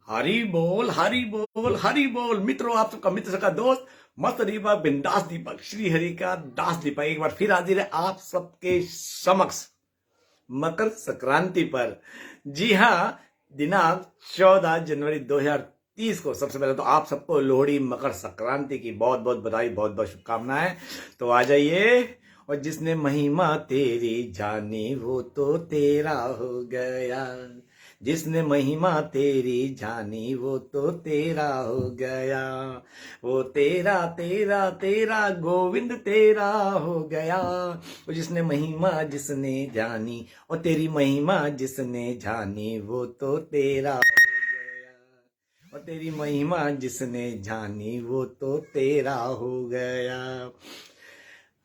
हरी बोल हरी बोल हरी बोल। मित्रों, आप सबका मित्र का दोस्त मस्त दीपक, बिंदास दीपक, श्री हरि का दास दीपक एक बार फिर हाजिर है आप सबके समक्ष मकर संक्रांति पर। जी हाँ, दिनांक 14 जनवरी 2030 को। सबसे पहले तो आप सबको लोहड़ी मकर संक्रांति की बहुत बहुत बधाई, बहुत बहुत शुभकामनाएं। तो आ जाइए। और जिसने महिमा तेरी जानी वो तो तेरा हो गया, जिसने महिमा तेरी जानी वो तो तेरा हो गया, वो तेरा तेरा तेरा गोविंद तेरा हो गया। और जिसने महिमा जिसने जानी, और तेरी महिमा जिसने जानी वो तो तेरा हो गया, और तेरी महिमा जिसने जानी वो तो तेरा हो गया।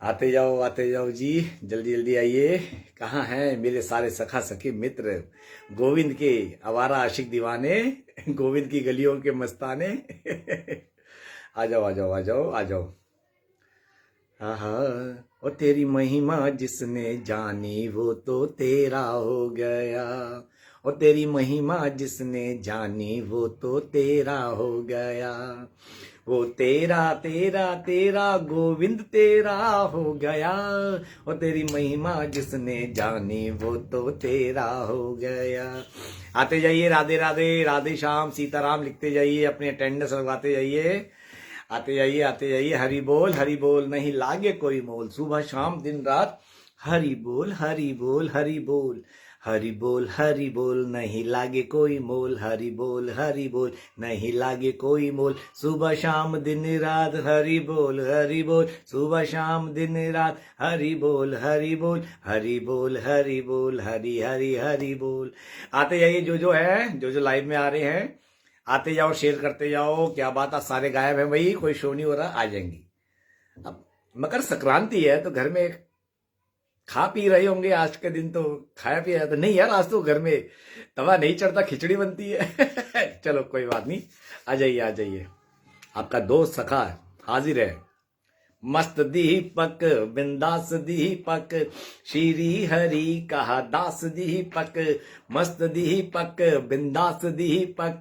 आते जाओ जी, जल्दी जल्दी आइए। कहाँ हैं मेरे सारे सखा सखी मित्र, गोविंद के आवारा आशिक दीवाने, गोविंद की गलियों के मस्ताने। आ जाओ आ जाओ आ जाओ आ जाओ। हाँ, और तेरी महिमा जिसने जानी वो तो तेरा हो गया, और तेरी महिमा जिसने जानी वो तो तेरा हो गया, वो तेरा तेरा तेरा गोविंद तेरा हो गया। और तेरी महिमा जिसने जानी वो तो तेरा हो गया। आते जाइए, राधे राधे, राधे श्याम सीताराम लिखते जाइए, अपनी अटेंडेंस लगवाते जाइए। आते जाइए। हरि बोल नहीं लागे कोई मोल, सुबह शाम दिन रात हरि बोल हरि बोल हरि बोल, हरि बोल हरि बोल नहीं लागे कोई मोल, हरि बोल नहीं लागे कोई मोल, सुबह शाम दिन रात हरि बोल सुबह शाम दिन रात हरि बोल हरि बोल हरि बोल हरि बोल हरि हरि हरि बोल। आते जाइए, जो लाइव में आ रहे हैं आते जाओ, शेयर करते जाओ। क्या बात है, सारे गायब हैं भाई, कोई शो नहीं हो रहा, आ जाएंगी। अब मकर संक्रांति है तो घर में खा पी रहे होंगे, आज के दिन तो खाया पिया तो नहीं यार, आज तो घर में तवा नहीं चढ़ता, खिचड़ी बनती है। चलो कोई बात नहीं, आ जाइए। आपका दोस्त सखा हाजिर है, मस्त दीपक, बिंदास दीपक, श्री हरि कहा दास दीपक, मस्त दीपक, बिंदास दीपक,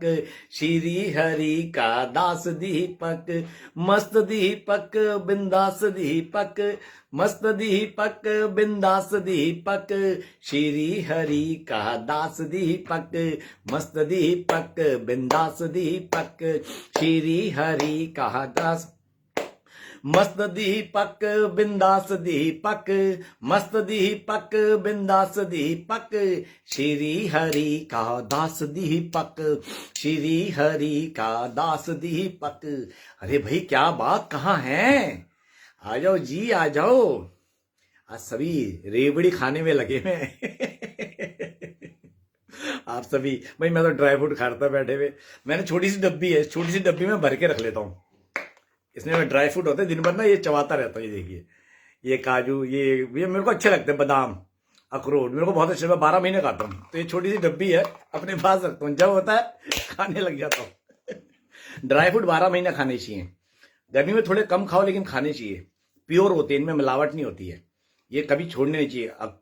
श्री हरि का दास दीपक, मस्त दीपक, बिंदास दीपक, मस्त दीपक, बिंदास दीपक, श्री हरि का दास दीपक, मस्त दीपक, बिंदास दीपक, श्री हरि का दास, मस्त दीपक बिंदास दीपक, मस्त दीपक बिंदास दीपक, श्री हरि का दास दीपक, श्री हरि का दास दीपक। अरे भाई क्या बात, कहाँ हैं? आ जाओ जी आ जाओ। आज सभी रेवड़ी खाने में लगे हैं। आप सभी भाई, मैं तो ड्राई फ्रूट खाता बैठे हुए। मैंने छोटी सी डब्बी है, छोटी सी डब्बी में भर के रख लेता हूँ। इसमें ड्राई फ्रूट होते हैं, दिन भर ना ये चबाता रहता हूँ। ये देखिए, ये काजू, ये मेरे को अच्छे लगते हैं, बादाम अखरोट मेरे को बहुत अच्छे, मैं 12 महीने खाता हूँ। तो ये छोटी सी डब्बी है, अपने पास रखता हूँ, जब होता है खाने लग जाता हूँ। ड्राई फ्रूट 12 महीने खाने चाहिए। गर्मी में थोड़े कम खाओ, लेकिन खाने चाहिए। प्योर होते हैं, इनमें मिलावट नहीं होती है। ये कभी छोड़ने नहीं चाहिए। अब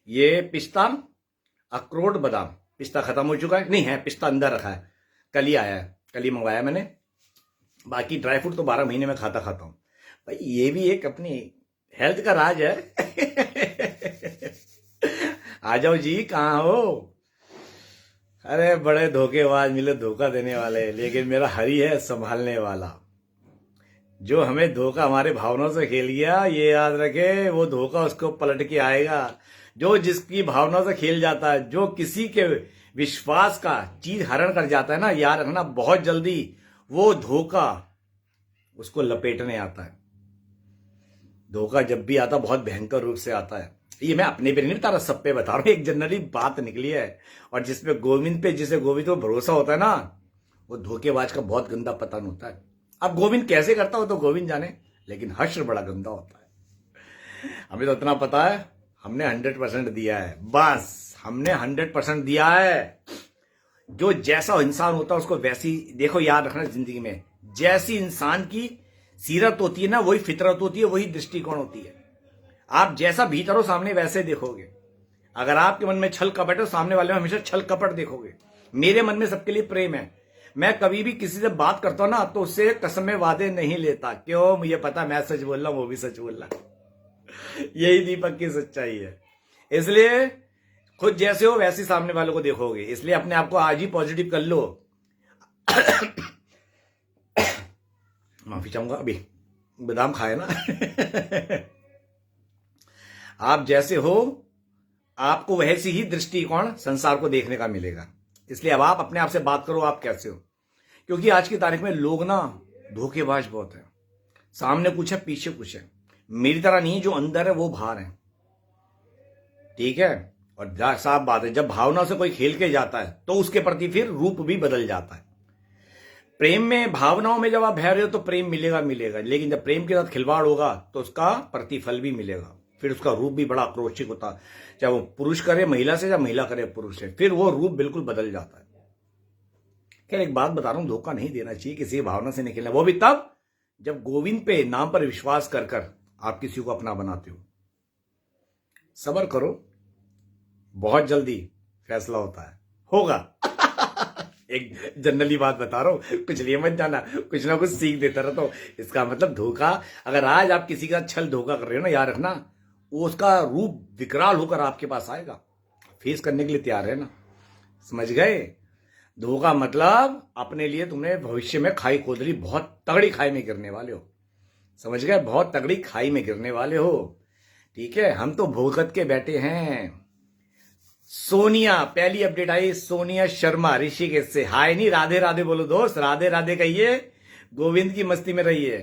ये पिस्ता, अखरोट, बादाम, पिस्ता खत्म हो चुका है, नहीं है पिस्ता अंदर रखा है, कल ही आया है, कल ही मंगवाया मैंने। बाकी ड्राई फ्रूट तो 12 महीने में खाता हूं भाई। ये भी एक अपनी हेल्थ का राज है। आ जाओ जी, कहाँ हो? अरे बड़े धोखेबाज मिले, धोखा देने वाले, लेकिन मेरा हरि है संभालने वाला। जो हमें धोखा हमारे भावनाओं से खेल गया, ये याद रखे, वो धोखा उसको पलट के आएगा। जो जिसकी भावनाओं से खेल जाता है, जो किसी के विश्वास का चीर हरण कर जाता है ना, याद रखना बहुत जल्दी वो धोखा उसको लपेटने आता है। धोखा जब भी आता बहुत भयंकर रूप से आता है। ये मैं अपने पे नहीं बता रहा, सब पे बता रहा हूं, एक जनरली बात निकली है। और जिसपे गोविंद पे, जिसे गोविंद को भरोसा होता है ना, वो धोखेबाज का बहुत गंदा पतन होता है। अब गोविंद कैसे करता हो तो गोविंद जाने, लेकिन हश्र बड़ा गंदा होता है। हमें तो इतना पता है, हमने 100% दिया है, बस हमने 100% दिया है। जो जैसा इंसान होता है उसको वैसी, देखो याद रखना, जिंदगी में जैसी इंसान की सीरत होती है ना, वही फितरत होती है, वही दृष्टिकोण होती है। आप जैसा भीतर हो सामने वैसे देखोगे। अगर आपके मन में छल कपट है, सामने वाले में हमेशा छल कपट देखोगे। मेरे मन में सबके लिए प्रेम है, मैं कभी भी किसी से बात करता हूं ना तो उससे कसमें वादे नहीं लेता। क्यों? मुझे पता मैं सच बोल रहा हूं, वो भी सच बोल रहा है। यही दीपक की सच्चाई है। इसलिए खुद जैसे हो वैसे सामने वालों को देखोगे, इसलिए अपने आप को आज ही पॉजिटिव कर लो। माफी चाहूंगा, अभी बादाम खाए ना। आप जैसे हो आपको वैसी ही दृष्टिकोण संसार को देखने का मिलेगा। इसलिए अब आप अपने आप से बात करो, आप कैसे हो। क्योंकि आज की तारीख में लोग ना धोखेबाज बहुत है। सामने कुछ है, पीछे कुछ है। मेरी तरह नहीं, जो अंदर है वो बाहर है। ठीक है? और साफ बात है, जब भावना से कोई खेल के जाता है तो उसके प्रति फिर रूप भी बदल जाता है। प्रेम में, भावनाओं में जब आप बह रहे हो तो प्रेम मिलेगा मिलेगा, लेकिन जब प्रेम के साथ खिलवाड़ होगा तो उसका प्रतिफल भी मिलेगा। फिर उसका रूप भी बड़ा आक्रोशिक होता है, चाहे वो पुरुष करे महिला से या महिला करे पुरुष से, फिर वो रूप बिल्कुल बदल जाता है। खैर एक बात बता रहा हूं, धोखा नहीं देना चाहिए, किसी की भावना से नहीं खेलना, वो भी तब जब गोविंद पे नाम पर विश्वास कर कर आप किसी को अपना बनाते हो। सब्र करो, बहुत जल्दी फैसला होता है, होगा। एक जनरली बात बता रहा हूं, कुछ लिए मत जाना, कुछ ना कुछ सीख देता रहता हूं। इसका मतलब धोखा, अगर आज आप किसी का छल धोखा कर रहे हो ना, याद रखना वो उसका रूप विकराल होकर आपके पास आएगा। फेस करने के लिए तैयार है ना? समझ गए? धोखा मतलब अपने लिए तुमने भविष्य में खाई खोद ली, बहुत तगड़ी खाई में गिरने वाले हो। समझ गए? बहुत तगड़ी खाई में गिरने वाले हो। ठीक है? हम तो भुगत के बैठे हैं। सोनिया, पहली अपडेट आई, सोनिया शर्मा ऋषिकेश से। हाय नहीं, राधे राधे बोलो दोस्त, राधे राधे कहिए, गोविंद की मस्ती में रहिए।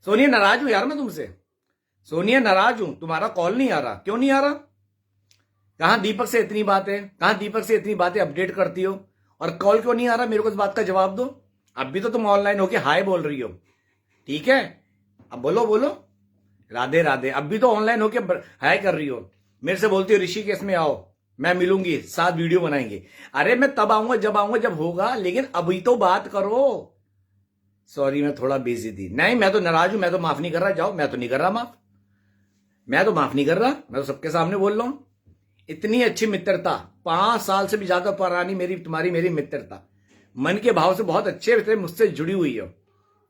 सोनिया नाराज हूं यार मैं तुमसे, सोनिया नाराज हूं, तुम्हारा कॉल नहीं आ रहा। क्यों नहीं आ रहा? कहां दीपक से इतनी बातें, कहां दीपक से इतनी बातें अपडेट करती हो और कॉल क्यों नहीं आ रहा? मेरे को इस बात का जवाब दो। अब भी तो तुम ऑनलाइन होके हाय बोल रही हो, ठीक है? अब बोलो बोलो राधे राधे। अब भी तो ऑनलाइन होके हाय कर रही हो, मेरे से बोलती हो ऋषिकेश में आओ, मैं मिलूंगी, साथ वीडियो बनाएंगे। अरे मैं तब आऊंगा जब होगा, लेकिन अभी तो बात करो। सॉरी मैं थोड़ा बिजी थी। नहीं मैं तो नाराज हूं, मैं तो माफ नहीं कर रहा। जाओ, मैं तो नहीं कर रहा माफ, मैं तो माफ नहीं कर रहा, मैं तो सबके सामने बोल रहा हूं। इतनी अच्छी मित्रता, 5 साल से भी ज्यादा पुरानी मेरी तुम्हारी मेरी मित्रता, मन के भाव से बहुत अच्छे थे, मुझसे जुड़ी हुई हो।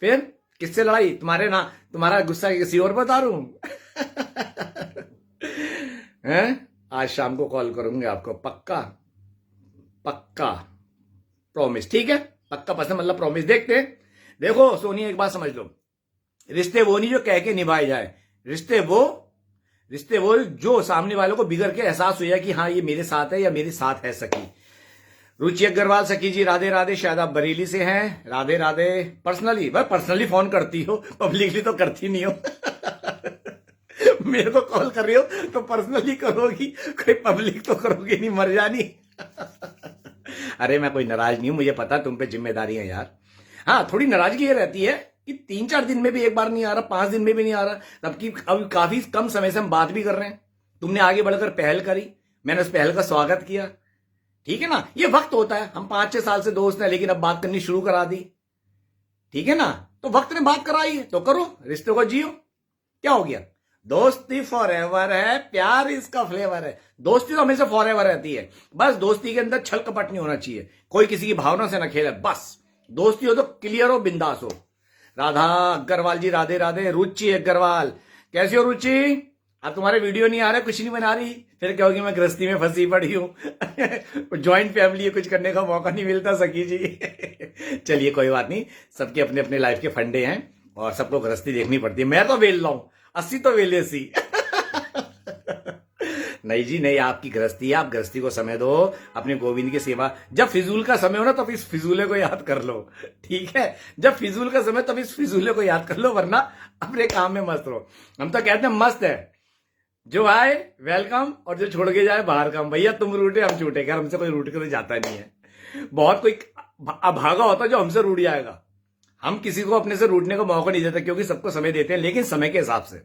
फिर किससे लड़ाई? तुम्हारा गुस्सा किसी और बता रहा हूं। हैं? आज शाम को कॉल करूंगे आपको, पक्का पक्का प्रॉमिस। ठीक है? पक्का पसंद मतलब प्रॉमिस। देखते हैं। देखो सोनिया एक बात समझ लो, रिश्ते वो नहीं जो कह के निभाए जाए, रिश्ते वो जो सामने वालों को बिगड़ के एहसास हुआ कि हाँ ये मेरे साथ है या मेरे साथ है। सखी रुचि अग्रवाल, सखी जी राधे राधे, शायद आप बरेली से हैं। राधे राधे। पर्सनली फोन करती हो, पब्लिकली तो करती नहीं हो। मेरे को कॉल कर रही हो तो पर्सनली करोगी, कोई पब्लिक तो करोगे नहीं, मर जानी। अरे मैं कोई नाराज नहीं हूं, मुझे पता तुम पे जिम्मेदारी है यार। हाँ थोड़ी नाराजगी ये रहती है कि 3-4 दिन में भी एक बार नहीं आ रहा, 5 दिन में भी नहीं आ रहा, तबकि अब काफी कम समय से हम बात भी कर रहे हैं। तुमने आगे बढ़कर पहल करी, मैंने उस पहल का स्वागत किया। ठीक है ना? ये वक्त होता है, हम 5-6 साल से दोस्त हैं, लेकिन अब बात करनी शुरू करा दी। ठीक है ना? तो वक्त ने बात कराई है तो करो, रिश्ते को जियो। क्या हो गया? दोस्ती फॉरएवर है, प्यार इसका फ्लेवर है। दोस्ती तो हमेशा फॉरएवर रहती है, बस दोस्ती के अंदर छल कपट नहीं होना चाहिए, कोई किसी की भावना से ना खेले। बस दोस्ती हो तो क्लियर हो, बिंदास हो। राधा अग्रवाल जी राधे राधे। रुचि अग्रवाल, कैसी हो रुचि? अब तुम्हारे वीडियो नहीं आ रहे, कुछ नहीं बना रही, फिर कहोगी मैं गृहस्थी में फंसी पड़ी हूं। ज्वाइंट फैमिली है, कुछ करने का मौका नहीं मिलता सखी जी। चलिए कोई बात नहीं, सबके अपने अपने लाइफ के फंडे हैं और सबको गृहस्थी देखनी पड़ती है। मैं तो वेल रहा हूं 80 तो वेले सी। नहीं जी नहीं, आपकी गृहस्थी है, आप गृहस्थी को समय दो, अपने गोविंद की सेवा। जब फिजूल का समय हो ना तब इस फिजूले को याद कर लो। ठीक है? जब फिजूल का समय तब इस फिजूले को याद कर लो, वरना अपने काम में मस्त रहो। हम तो कहते हैं मस्त है, जो आए वेलकम और जो छोड़ के जाए बाहर काम। भैया तुम रूठे हम छूटे, खैर हमसे कोई रूठ के तो जाता नहीं है। बहुत कोई अभागा होता जो हमसे रूठ जाएगा। हम किसी को अपने से रूठने का मौका नहीं देते, क्योंकि सबको समय देते हैं, लेकिन समय के हिसाब से।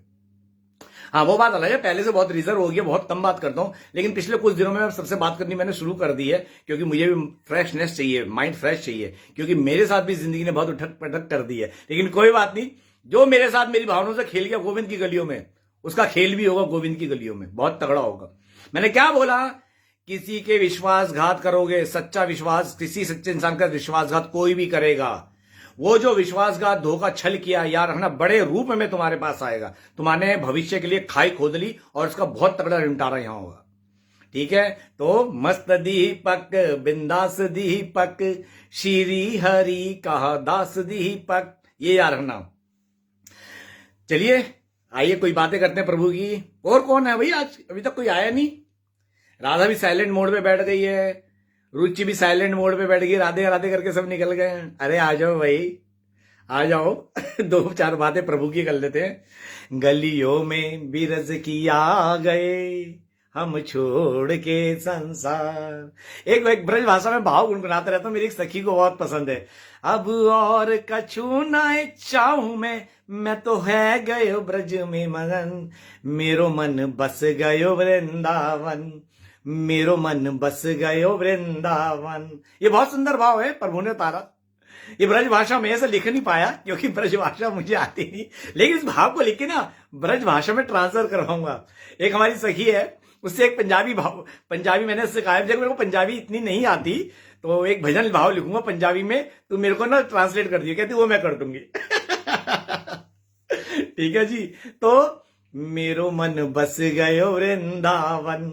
हाँ वो बात अलग है, पहले से बहुत रिजर्व हो गया, बहुत कम बात करता हूं, लेकिन पिछले कुछ दिनों में सबसे बात करनी मैंने शुरू कर दी है, क्योंकि मुझे भी फ्रेशनेस चाहिए, माइंड फ्रेश चाहिए, क्योंकि मेरे साथ भी जिंदगी ने बहुत उठक पटक कर दी है। लेकिन कोई बात नहीं, जो मेरे साथ मेरी भावनाओं से खेल गया गोविंद की गलियों में, उसका खेल भी होगा गोविंद की गलियों में, बहुत तगड़ा होगा। मैंने क्या बोला किसी के विश्वासघात करोगे, सच्चा विश्वास, किसी सच्चे इंसान का विश्वासघात कोई भी करेगा, वो जो विश्वासघात, धोखा, छल किया, याद रखना बड़े रूप में तुम्हारे पास आएगा। तुम्हारे भविष्य के लिए खाई खोद ली और उसका बहुत तगड़ा निपटारा यहां होगा। ठीक है, तो मस्त दीपक, बिंदास दीपक, श्री हरि कहा दास दीपक, ये याद रखना। चलिए आइए कोई बातें करते हैं प्रभु की। और कौन है भाई आज? अभी तक कोई आया नहीं। राधा भी साइलेंट मोड पे बैठ गई है, रुचि भी साइलेंट मोड पे बैठ गई, राधे राधे करके सब निकल गए। अरे आ जाओ भाई, आ जाओ। दो चार बातें प्रभु की कर लेते हैं। गलियों में बिरज की आ गए हम छोड़ के संसार। एक ब्रज भाषा में भाव गुनगुनाते रहता हूं, मेरी एक सखी को बहुत पसंद है। अब और कछु ना चाहूं मैं तो है गयो ब्रज में मगन, मेरो मन बस गयो वृंदावन, मेरो मन बस गयो वृंदावन। ये बहुत सुंदर भाव है, प्रभु ने उतारा। ये ब्रज भाषा में ऐसे लिख नहीं पाया क्योंकि ब्रज भाषा मुझे आती नहीं, लेकिन इस भाव को लिख के ना ब्रज भाषा में ट्रांसफर करवाऊंगा। एक हमारी सखी है, उससे एक पंजाबी मैंने उससे कहा, जब मेरे को पंजाबी इतनी नहीं आती तो एक भजन भाव लिखूंगा पंजाबी में, तो मेरे को ना ट्रांसलेट कर दिया। कहती वो मैं कर दूंगी। ठीक है जी। तो मेरो मन बस गयो वृंदावन,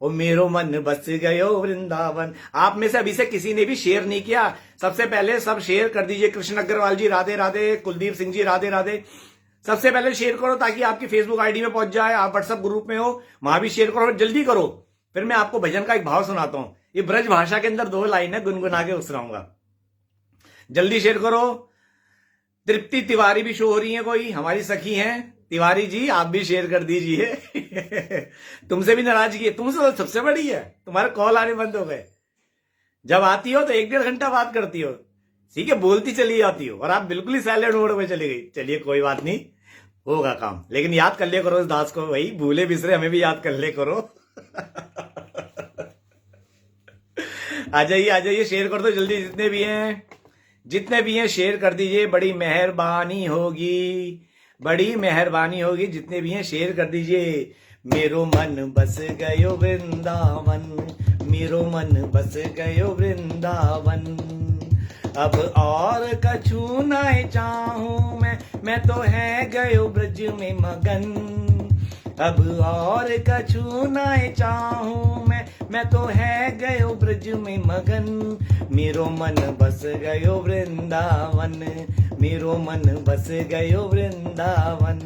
ओ मेरो मन बस गयो वृंदावन। आप में से अभी से किसी ने भी शेयर नहीं किया, सबसे पहले सब शेयर कर दीजिए। कृष्ण अग्रवाल जी राधे राधे, कुलदीप सिंह जी राधे राधे। सबसे पहले शेयर करो ताकि आपकी फेसबुक आईडी में पहुंच जाए। आप व्हाट्सएप ग्रुप में हो, वहां भी शेयर करो, जल्दी करो। फिर मैं आपको भजन का एक भाव सुनाता हूं। ये ब्रज भाषा के अंदर 2 लाइन है, गुनगुना के सुनाऊंगा। जल्दी शेयर करो। तृप्ति तिवारी भी शो हो रही है, कोई हमारी सखी हैं तिवारी जी, आप भी शेयर कर दीजिए। तुमसे भी नाराजगी है, तुमसे तो सबसे बड़ी है, तुम्हारे कॉल आने बंद हो गए। जब आती हो तो 1-1.5 घंटा बात करती हो, ठीक है, बोलती चली जाती हो, और आप बिल्कुल ही साइलेंट मोड में चली गई। चलिए कोई बात नहीं, होगा काम, लेकिन याद कर लिया करो इस दास को भाई, भूले बिसरे हमें भी याद कर ले करो। आ जाइए शेयर कर दो जल्दी, जितने भी हैं शेयर कर दीजिए, बड़ी मेहरबानी होगी, बड़ी मेहरबानी होगी। जितने भी हैं शेयर कर दीजिए। मेरो मन बस गयो वृंदावन, मेरो मन बस गयो वृंदावन, अब और कछु न चाहूं मैं तो है गयो ब्रज में मगन, अब और कछु न चाहूं मैं तो है गयो ब्रज में मगन, मेरो मन बस गयो वृंदावन, मेरो मन बस गयो वृंदावन।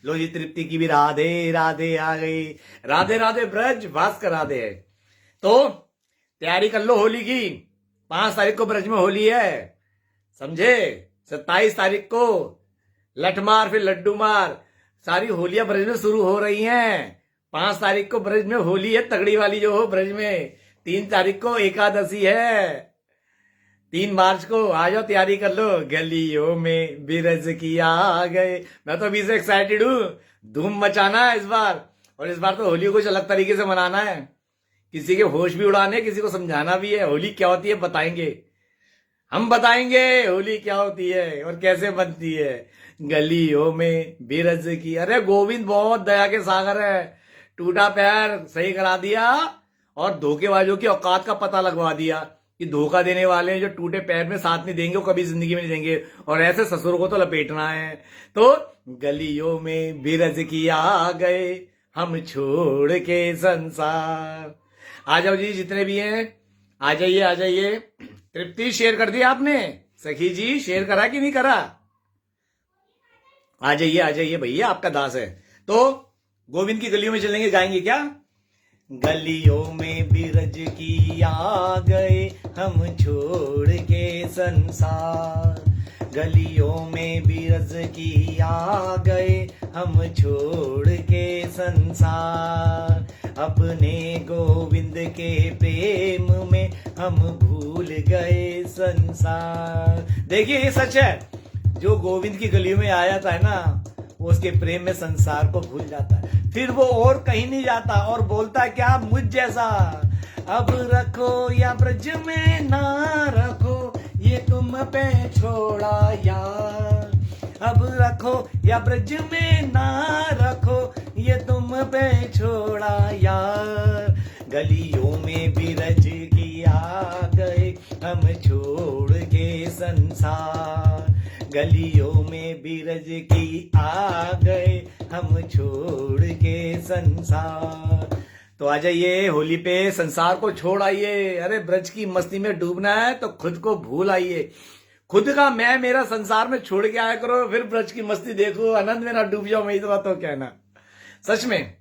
लो जी, तृप्ति की भी राधे राधे आ गई। राधे राधे ब्रज वास करा दे। तो तैयारी कर लो होली की। 5 तारीख को ब्रज में होली है, समझे। 27 तारीख को लठ मार फिर लड्डू मार, सारी होलियां ब्रज में शुरू हो रही हैं। 5 तारीख को ब्रज में होली है, तगड़ी वाली जो हो ब्रज में। 3 तारीख को एकादशी है, 3 मार्च को आ जाओ, तैयारी कर लो। गलियों में बिरज की आ गए। मैं तो अभी से एक्साइटेड हूं, धूम मचाना है इस बार। और इस बार तो होली को कुछ अलग तरीके से मनाना है, किसी के होश भी उड़ाने, किसी को समझाना भी है। होली क्या होती है बताएंगे, हम बताएंगे होली क्या होती है और कैसे बनती है। गलियों में बिरज की, अरे गोविंद बहुत दया के सागर है, टूटा पैर सही करा दिया और धोखेबाजों की औकात का पता लगवा दिया कि धोखा देने वाले हैं जो टूटे पैर में साथ नहीं देंगे, वो कभी जिंदगी में नहीं देंगे, और ऐसे ससुर को तो लपेटना है। तो गलियों में बिरज की आ गए हम छोड़ के संसार। आ जाओ जी, जितने भी हैं आ जाइए। तृप्ति शेयर कर दिया आपने, सखी जी शेयर करा कि नहीं करा? आ जाइए भैया, आपका दास है। तो गोविंद की गलियों में चलेंगे, गाएंगे क्या? गलियों में बिरज की आ गए हम छोड़ के संसार, गलियों में बिरज की आ गए हम छोड़ के संसार, अपने गोविंद के प्रेम में हम भूल गए संसार। देखिए ये सच है, जो गोविंद की गलियों में आ जाता है ना, वो उसके प्रेम में संसार को भूल जाता है, फिर वो और कहीं नहीं जाता और बोलता है क्या, मुझ जैसा। अब रखो या ब्रज में ना रखो, ये तुम पे छोड़ा यार, अब रखो या ब्रज में ना रखो, ये तुम पे छोड़ा यार। गलियों छोड़ के संसार, गलियों में बिरज की आ गए हम छोड़ के संसार। तो आ जाइए होली पे, संसार को छोड़ आइए। अरे ब्रज की मस्ती में डूबना है तो खुद को भूल आइए। खुद का मैं मेरा संसार में छोड़ के आया करो, फिर ब्रज की मस्ती देखो, आनंद में ना डूब जाओ, मैं इतना तो कहना। सच में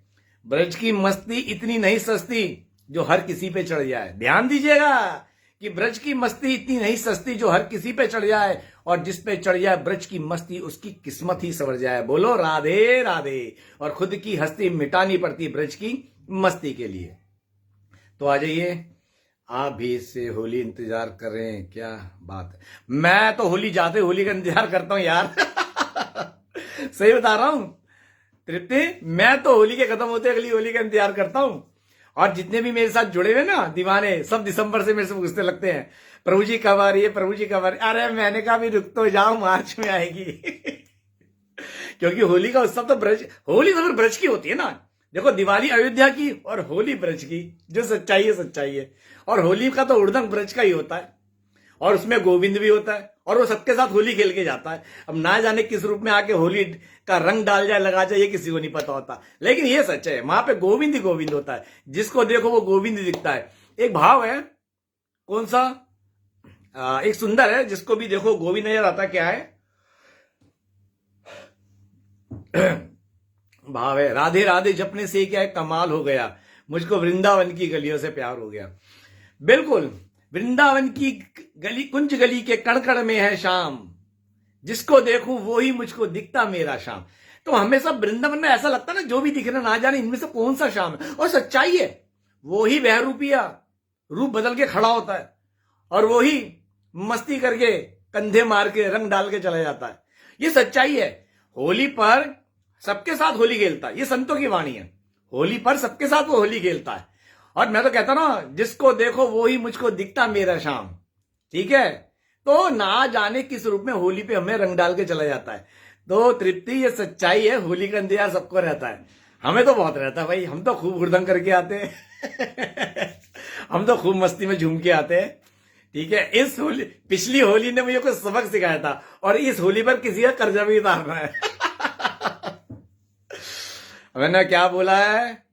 ब्रज की मस्ती इतनी नहीं सस्ती जो हर किसी पे चढ़ जाए। ध्यान दीजिएगा कि ब्रज की मस्ती इतनी नहीं सस्ती जो हर किसी पे चढ़ जाए, और जिस पे चढ़ जाए ब्रज की मस्ती उसकी किस्मत ही संवर जाए। बोलो राधे राधे। और खुद की हस्ती मिटानी पड़ती ब्रज की मस्ती के लिए। तो आ जाइए, आप भी इससे होली इंतजार कर रहे हैं, क्या बात है। मैं तो होली जाते होली का इंतजार करता हूं यार। सही बता रहा हूं तृप्ति, मैं तो होली के खत्म होते अगली होली का इंतजार करता हूं। और जितने भी मेरे साथ जुड़े हुए ना दीवाने, सब दिसंबर से मेरे से पूछते लगते हैं, प्रभु जी कब आ रही है, प्रभु जी कब आ रही है। अरे मैंने कहा भी रुक तो जाओ, मार्च में आएगी। क्योंकि होली का उत्सव तो ब्रज, होली तो फिर ब्रज की होती है ना। देखो दिवाली अयोध्या की और होली ब्रज की, जो सच्चाई है सच्चाई है। और होली का तो उड़दंग ब्रज का ही होता है, और उसमें गोविंद भी होता है, और वो सबके साथ होली खेल के जाता है। अब ना जाने किस रूप में आके होली का रंग डाल जाए, लगा जाए, ये किसी को नहीं पता होता। लेकिन ये सच है, वहां पे गोविंद ही गोविंद होता है, जिसको देखो वो गोविंद ही दिखता है। एक भाव है, कौन सा, एक सुंदर है, जिसको भी देखो गोविंद नजर आता। क्या है भाव है, राधे राधे जपने से क्या है कमाल हो गया, मुझको वृंदावन की गलियों से प्यार हो गया। बिल्कुल, वृंदावन की गली, कुंज गली के कणकण में है शाम, जिसको देखूं वो ही मुझको दिखता मेरा शाम। तो हमेशा वृंदावन में ऐसा लगता है ना, जो भी दिख रहा ना जाने इनमें से कौन सा शाम है। और सच्चाई है, वो ही बहरूपिया रूप बदल के खड़ा होता है, और वो ही मस्ती करके कंधे मार के रंग डाल के चला जाता है। ये सच्चाई है। होली पर सबके साथ होली खेलता है, ये संतों की वाणी है। होली पर सबके साथ वो होली खेलता है। और मैं तो कहता ना, जिसको देखो वो ही मुझको दिखता मेरा शाम। ठीक है, तो ना जाने किस रूप में होली पे हमें रंग डाल के चला जाता है। तो तृप्ति, ये सच्चाई है, होली का इंतजार सबको रहता है। हमें तो बहुत रहता है भाई, हम तो खूब हुड़दंग करके आते हैं। हम तो खूब मस्ती में झूम के आते हैं। ठीक है, इस होली, पिछली होली ने मुझे कुछ सबक सिखाया था, और इस होली पर किसी का कर्जा भी उतारना है। मैंने क्या बोला है,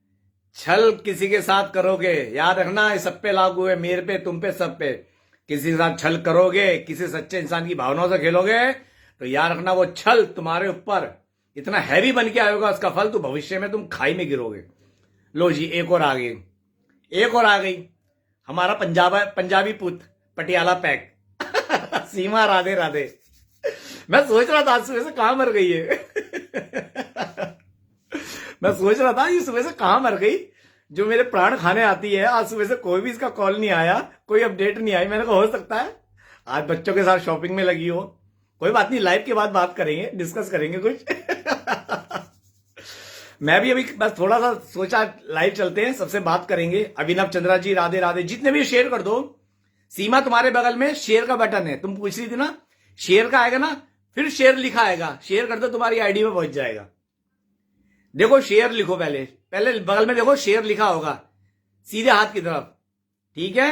छल किसी के साथ करोगे, याद रखना, ये सब पे लागू है, मेरे पे, तुम पे, सब पे। किसी के साथ छल करोगे, किसी सच्चे इंसान की भावनाओं से खेलोगे, तो याद रखना वो छल तुम्हारे ऊपर इतना हैवी बन के आएगा, उसका फल तो भविष्य में तुम खाई में गिरोगे। लो जी, एक और आ गई, एक और आ गई, हमारा पंजाबी पुत पटियाला पैक। सीमा, राधे राधे। मैं सोच रहा था आज सुबह से कहां मर गई है। मैं सोच रहा था ये सुबह से कहां मर गई, जो मेरे प्राण खाने आती है। आज सुबह से कोई भी इसका कॉल नहीं आया, कोई अपडेट नहीं आई। मैंने कहा हो सकता है आज बच्चों के साथ शॉपिंग में लगी हो। कोई बात नहीं, लाइव के बाद बात करेंगे, डिस्कस करेंगे कुछ। मैं भी अभी बस थोड़ा सा सोचा लाइव चलते हैं, सबसे बात करेंगे। अभिनव चंद्रा जी, राधे राधे। जितने भी शेयर कर दो। सीमा, तुम्हारे बगल में शेयर का बटन है, तुम पूछ रही थी ना, शेयर का आएगा ना, फिर शेयर लिखा आएगा, शेयर कर दो, तुम्हारी आईडी में पहुंच जाएगा। देखो शेयर लिखो, पहले पहले बगल में देखो शेयर लिखा होगा, सीधे हाथ की तरफ। ठीक है,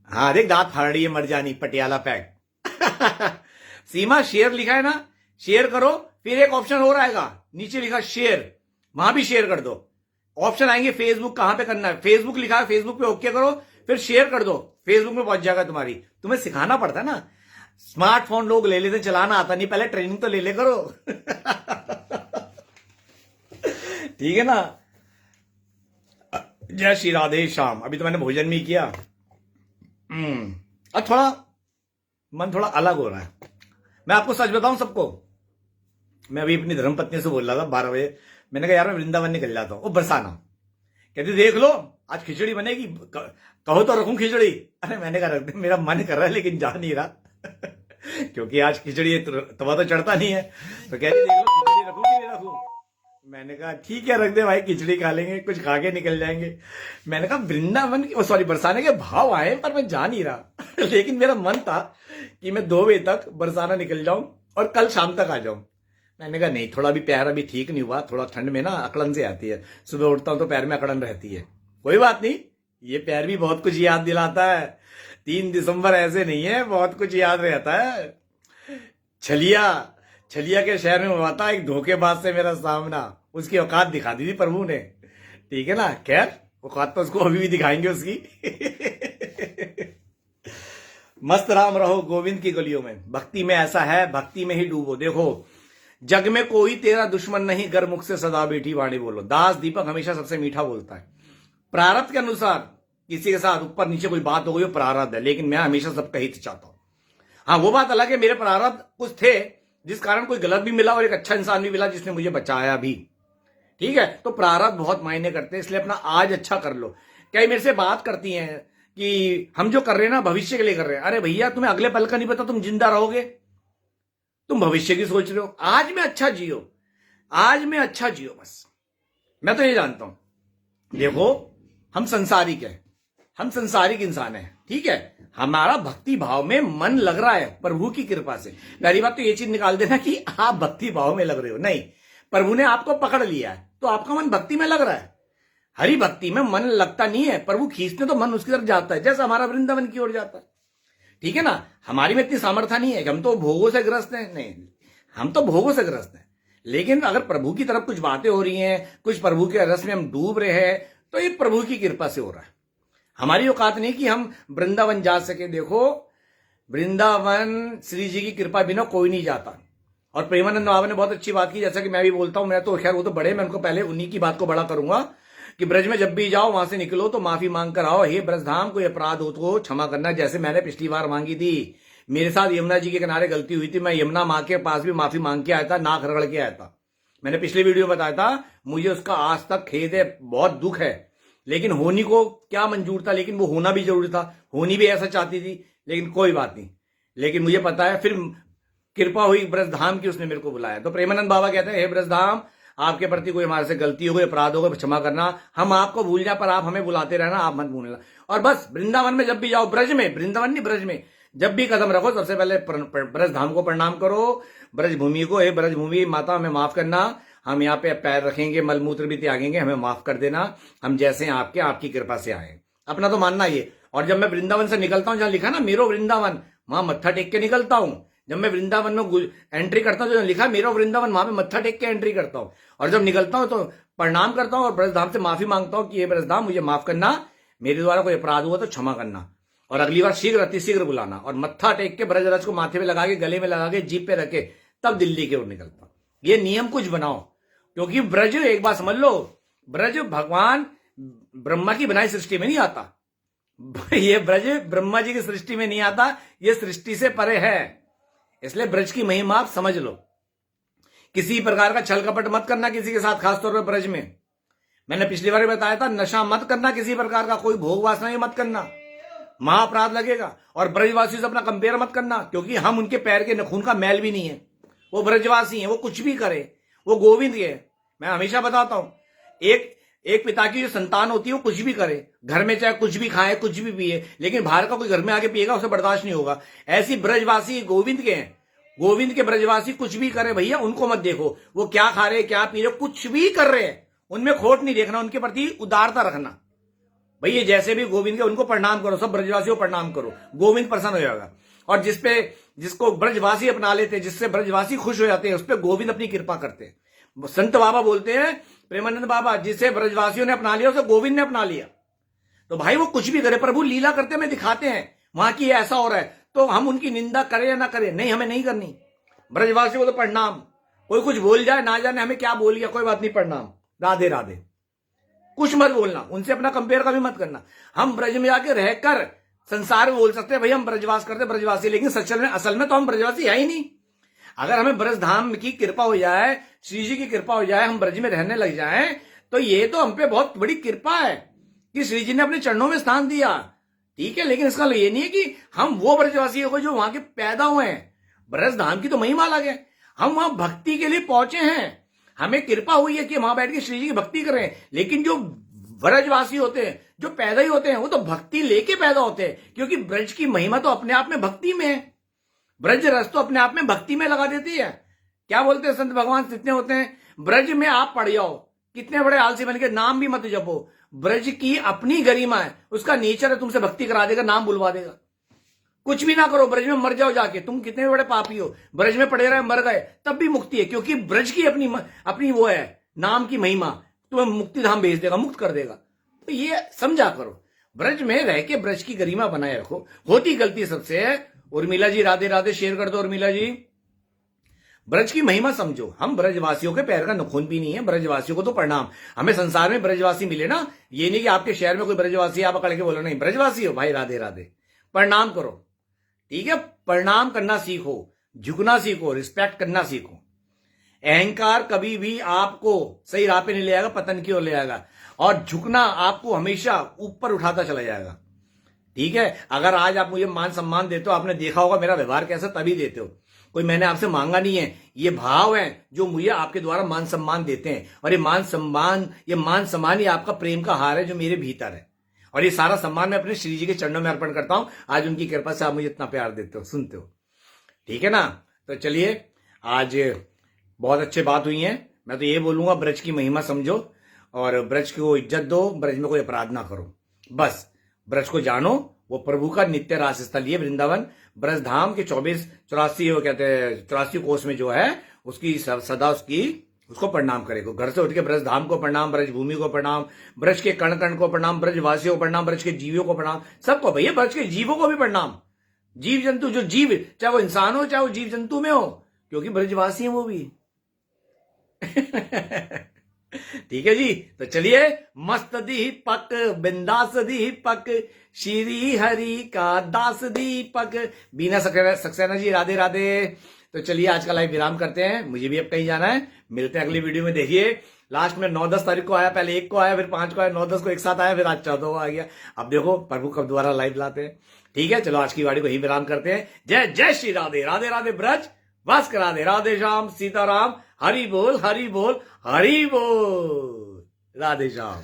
हाँ देख, दांत फाड़ रही है मर जानी, पटियाला पैक। सीमा, शेयर लिखा है ना, शेयर करो। फिर एक ऑप्शन और आएगा, नीचे लिखा शेयर, वहां भी शेयर कर दो। ऑप्शन आएंगे फेसबुक, कहां पे करना है, फेसबुक लिखा है, फेसबुक पे ओके करो, फिर शेयर कर दो, फेसबुक में पहुंच जाएगा तुम्हारी। तुम्हें सिखाना पड़ता है ना, स्मार्टफोन लोग ले लेते, चलाना आता नहीं, पहले ट्रेनिंग तो ले ले करो। ठीक है ना। जय श्री राधे श्याम। अभी तो मैंने भोजन भी किया। अब थोड़ा मन थोड़ा अलग हो रहा है। मैं आपको सच बताऊं सबको, मैं अभी अपनी धर्मपत्नी से बोल रहा था 12 बजे, मैंने कहा यार मैं वृंदावन निकल जाता हूं। वो बरसाना कहती देख लो आज खिचड़ी बनेगी, कहो तो रखूं खिचड़ी। अरे मैंने कहा रख दे, मेरा मन कर रहा है लेकिन जा नहीं रहा। क्योंकि आज खिचड़ी तवा तो चढ़ता नहीं है। तो कहती देख लो खिचड़ी रखूं कि नहीं रखूं। मैंने कहा ठीक है रख दे भाई, खिचड़ी खा लेंगे, कुछ खा के निकल जाएंगे। मैंने कहा वृंदावन सॉरी बरसाने के भाव आए पर मैं जा नहीं रहा। लेकिन मेरा मन था कि मैं 2 बजे तक बरसाना निकल जाऊं और कल शाम तक आ जाऊं। मैंने कहा नहीं, थोड़ा भी पैर अभी ठीक नहीं हुआ, थोड़ा ठंड में ना अकड़न से आती है, सुबह उठता हूं तो पैर में अकड़न रहती है। कोई बात नहीं, ये पैर भी बहुत कुछ याद दिलाता है। 3 दिसंबर ऐसे नहीं है, बहुत कुछ याद रहता है। छलिया, छलिया के शहर में हुआ था एक धोखेबाज से मेरा सामना, उसकी औकात दिखा दी थी प्रभु ने। ठीक है ना, खैर औकात तो उसको अभी भी दिखाएंगे उसकी। मस्त राम रहो गोविंद की गलियों में, भक्ति में ऐसा है, भक्ति में ही डूबो। देखो, जग में कोई तेरा दुश्मन नहीं, गर मुख से सदा मीठी वाणी बोलो। दास दीपक हमेशा सबसे मीठा बोलता है। प्रारब्ध के अनुसार किसी के साथ ऊपर नीचे कोई बात हो गई, प्रारब्ध है, लेकिन मैं हमेशा सबका हित चाहता हूं। हाँ, वो बात अलग है, मेरे प्रारब्ध कुछ थे जिस कारण कोई गलत भी मिला और एक अच्छा इंसान भी मिला जिसने मुझे बचाया भी। ठीक है, तो प्रारब्ध बहुत मायने करते हैं, इसलिए अपना आज अच्छा कर लो। कई मेरे से बात करती हैं कि हम जो कर रहे हैं ना भविष्य के लिए कर रहे हैं। अरे भैया, तुम्हें अगले पल का नहीं पता तुम जिंदा रहोगे, तुम भविष्य की सोच रहे हो। आज में अच्छा जियो, आज में अच्छा जियो बस। मैं तो ये जानता हूं, देखो हम संसारिक है, हम संसारिक इंसान है। ठीक है, हमारा भक्ति भाव में मन लग रहा है प्रभु की कृपा से। पहली बात तो ये चीज निकाल देना कि आप भक्ति भाव में लग रहे हो, नहीं, प्रभु ने आपको पकड़ लिया है तो आपका मन भक्ति में लग रहा है। हरि भक्ति में मन लगता नहीं है, प्रभु खींचते तो मन उसकी तरफ जाता है, जैसा हमारा वृंदावन की ओर जाता है। ठीक है ना, हमारी में इतनी सामर्थ्य नहीं है कि हम तो भोगों से ग्रस्त हैं, नहीं, हम तो भोगों से ग्रस्त हैं। लेकिन अगर प्रभु की तरफ कुछ बातें हो रही हैं, कुछ प्रभु के रस में हम डूब रहे हैं, तो ये प्रभु की कृपा से हो रहा है। हमारी औकात नहीं कि हम वृंदावन जा सके। देखो, वृंदावन श्री जी की कृपा बिना कोई नहीं जाता। और प्रेमानंद बाबा ने बहुत अच्छी बात की, जैसा कि मैं भी बोलता हूं, मैं तो खैर वो तो बड़े, मैं उनको पहले उन्हीं की बात को बड़ा करूंगा कि ब्रज में जब भी जाओ वहां से निकलो तो माफी मांग कर आओ। हे ब्रजधाम, कोई अपराध हो तो क्षमा करना, जैसे मैंने पिछली बार मांगी थी। मेरे साथ यमुना जी के किनारे गलती हुई थी, मैं यमुना माँ के पास भी माफी मांग के आया था, नाक रगड़ के आया था। मैंने पिछले वीडियो में बताया था, मुझे उसका आज तक खेद है, बहुत दुख है। लेकिन होनी को क्या मंजूर था, लेकिन वो होना भी जरूरी था, होनी भी ऐसा चाहती थी, लेकिन कोई बात नहीं। लेकिन मुझे पता है, फिर कृपा हुई ब्रजधाम की, उसने मेरे को बुलाया। तो प्रेमानंद बाबा कहते हैं, हे ब्रजधाम, आपके प्रति कोई हमारे से गलती हो गई, अपराध हो गए, क्षमा करना। हम आपको भूल जाए पर आप हमें बुलाते रहना, आप मत भूलना। और बस वृंदावन में जब भी जाओ, ब्रज में, वृंदावन नहीं ब्रज में जब भी कदम रखो, सबसे पहले ब्रजधाम को प्रणाम करो, ब्रजभूमि को। हे ब्रजभूमि माता, हमें माफ करना, हम यहाँ पे पैर रखेंगे, मलमूत्र भी त्यागेंगे, हमें माफ कर देना, हम जैसे आपके आपकी कृपा से आए। अपना तो मानना ये। और जब मैं वृंदावन से निकलता हूं, जहां लिखा ना मेरो वृंदावन, वहां मत्था टेक के निकलता हूं। जब मैं वृंदावन में एंट्री करता हूं, जो लिखा मेरो वृंदावन, वहां पे मत्था टेक के एंट्री करता हूं। और जब निकलता हूं तो प्रणाम करता हूं और ब्रजधाम से माफी मांगता हूं कि ये ब्रजधाम, मुझे माफ करना, मेरे द्वारा कोई अपराध हुआ तो क्षमा करना, और अगली बार शीघ्र अतिशीघ्र बुलाना। और मत्था टेक के ब्रजरज को माथे में लगा के, गले में लगा के, जीप पे रखे, तब दिल्ली की ओर निकलता। ये नियम कुछ बनाओ, क्योंकि ब्रज, एक बात समझ लो, ब्रज भगवान ब्रह्मा की बनाई सृष्टि में नहीं आता। ये ब्रज ब्रह्मा जी की सृष्टि में नहीं आता, ये सृष्टि से परे है। इसलिए ब्रज की महिमा आप समझ लो। किसी प्रकार का छल कपट मत करना किसी के साथ, खासतौर पर ब्रज में। मैंने पिछली बार बताया था, नशा मत करना किसी प्रकार का, कोई भोग वासना मत करना, महाअपराध लगेगा। और ब्रजवासियों से अपना कंपेयर मत करना, क्योंकि हम उनके पैर के नखून का मैल भी नहीं है। वो ब्रजवासी हैं, वो कुछ भी करे, वो गोविंद के। मैं हमेशा बताता हूं, एक पिता की जो संतान होती है वो कुछ भी करे, घर में चाहे कुछ भी खाए, कुछ भी पिए, लेकिन बाहर का कोई घर में आके पिएगा, उसे बर्दाश्त नहीं होगा। ऐसी ब्रजवासी गोविंद के हैं, गोविंद के ब्रजवासी कुछ भी करे भैया, उनको मत देखो, वो क्या खा रहे, क्या पी रहे, कुछ भी कर रहे हैं, उनमें खोट नहीं देखना, उनके प्रति उदारता रखना। भैया जैसे भी गोविंद के, उनको प्रणाम करो, सब ब्रजवासियों को प्रणाम करो, गोविंद प्रसन्न हो जाएगा। और जिसको ब्रजवासी अपना लेते हैं, जिससे ब्रजवासी खुश हो जाते हैं, उस पर गोविंद अपनी कृपा करते हैं। संत बाबा बोलते हैं, प्रेमानंद बाबा, जिसे ब्रजवासियों ने अपना लिया उसे गोविंद ने अपना लिया। तो भाई वो कुछ भी करे, प्रभु लीला करते में दिखाते हैं, वहां की ऐसा हो रहा है, तो हम उनकी निंदा करें या ना करें, नहीं, हमें नहीं करनी। ब्रजवासियों को तो प्रणाम, कोई कुछ बोल जाए, ना जाने हमें क्या बोल गया, कोई बात नहीं, प्रणाम, राधे राधे, कुछ मत बोलना, उनसे अपना कंपेयर कभी मत करना। हम ब्रज में जाके रहकर संसार में बोल सकते हैं भाई हम ब्रजवास करते ब्रजवासी, लेकिन सचल में असल में तो हम ब्रजवासी है ही नहीं। अगर हमें ब्रज धाम की कृपा हो जाए, श्री जी की कृपा हो जाए, हम ब्रज में रहने लग जाएं, तो ये तो हम पे बहुत बड़ी कृपा है कि श्री जी ने अपने चरणों में स्थान दिया। ठीक है, लेकिन इसका ये नहीं है कि हम वो ब्रजवासी हो जो वहां के पैदा हुए हैं। ब्रज धाम की तो महिमा अलग है, हम वहां भक्ति के लिए पहुंचे हैं, हमें कृपा हुई है कि वहां बैठ के श्री जी की भक्ति करें। लेकिन जो ब्रजवासी होते हैं, जो पैदा ही होते हैं, वो तो भक्ति लेके पैदा होते हैं, क्योंकि ब्रज की महिमा तो अपने आप में भक्ति में है। ब्रज रस तो अपने आप में भक्ति में लगा देती है। क्या बोलते हैं संत भगवान कितने होते हैं, ब्रज में आप पड़ जाओ, कितने बड़े आलसी बन के, नाम भी मत जपो, ब्रज की अपनी गरिमा है, उसका नेचर है, तुमसे भक्ति करा देगा, नाम बुलवा देगा। कुछ भी ना करो, ब्रज में मर जाओ जाके, तुम कितने बड़े पापी हो, ब्रज में पड़े रहे मर गए तब भी मुक्ति है, क्योंकि ब्रज की अपनी वो है नाम की महिमा, तुम्हें मुक्ति धाम भेज देगा, मुक्त कर देगा। तो ये समझा करो, ब्रज में रह के ब्रज की गरिमा बनाए रखो। होती गलती सबसे है। उर्मिला जी राधे राधे शेयर कर दो। उर्मिला जी, ब्रज की महिमा समझो। हम ब्रजवासियों के पैर का नखून भी नहीं है, ब्रजवासियों को तो प्रणाम। हमें संसार में ब्रजवासी मिले ना, ये नहीं कि आपके शहर में कोई ब्रजवासी आप पकड़ के बोलो नहीं, ब्रजवासी हो भाई, राधे राधे, प्रणाम करो, ठीक है। प्रणाम करना सीखो, झुकना सीखो, रिस्पेक्ट करना सीखो। अहंकार कभी भी आपको सही राह पे नहीं ले आएगा, पतन की ओर ले आएगा, और झुकना आपको हमेशा ऊपर उठाता चला जाएगा, ठीक है। अगर आज आप मुझे मान सम्मान देते हो, आपने देखा होगा मेरा व्यवहार कैसा, तभी देते हो, कोई मैंने आपसे मांगा नहीं है। ये भाव है जो मुझे आपके द्वारा मान सम्मान देते हैं, और ये मान सम्मान ही आपका प्रेम का हार है जो मेरे भीतर है, और ये सारा सम्मान मैं अपने श्री जी के चरणों में अर्पण करता हूं। आज उनकी कृपा से आप मुझे इतना प्यार देते हो, सुनते हो, ठीक है ना। तो चलिए, आज बहुत अच्छी बात हुई है। मैं तो ये बोलूंगा, ब्रज की महिमा समझो और ब्रज को इज्जत दो, ब्रज में कोई अपराध ना करो, बस ब्रज को जानो। वो प्रभु का नित्य रास स्थल ये वृंदावन, ब्रज धाम के 84 वो कहते हैं 84 कोस में जो है, उसकी सदा उसको प्रणाम करेगा। घर से उठ के ब्रज धाम को प्रणाम, ब्रज भूमि को प्रणाम, ब्रज के कण कण को प्रणाम, ब्रज वासियों को प्रणाम, ब्रज के जीवों को प्रणाम, सबको भैया, ब्रज के जीवों को भी प्रणाम। जीव जंतु, जो जीव, चाहे वो इंसान हो चाहे वो जीव जंतु में हो, क्योंकि ब्रजवासी हैं वो भी। ठीक है जी। तो चलिए, मस्त दीपक बिंदास दीपक, श्री हरि का दास दीपक। बीना सक्सेना जी राधे राधे। तो चलिए, आज का लाइव विराम करते हैं, मुझे भी अब कहीं जाना है। मिलते हैं अगली वीडियो में। देखिए, लास्ट में 9-10 तारीख को आया, पहले 1 को आया, फिर 5 को आया, 9-10 को एक साथ आया, फिर आज 14 को आ गया। अब देखो प्रभु कब दोबारा लाइव लाते हैं। ठीक है, चलो आज की वाणी को ही विराम करते हैं। जय जय श्री राधे राधे राधे। ब्रज बस करा दे, राधे श्याम सीताराम, हरि बोल हरि बोल हरि बोल, राधे श्याम।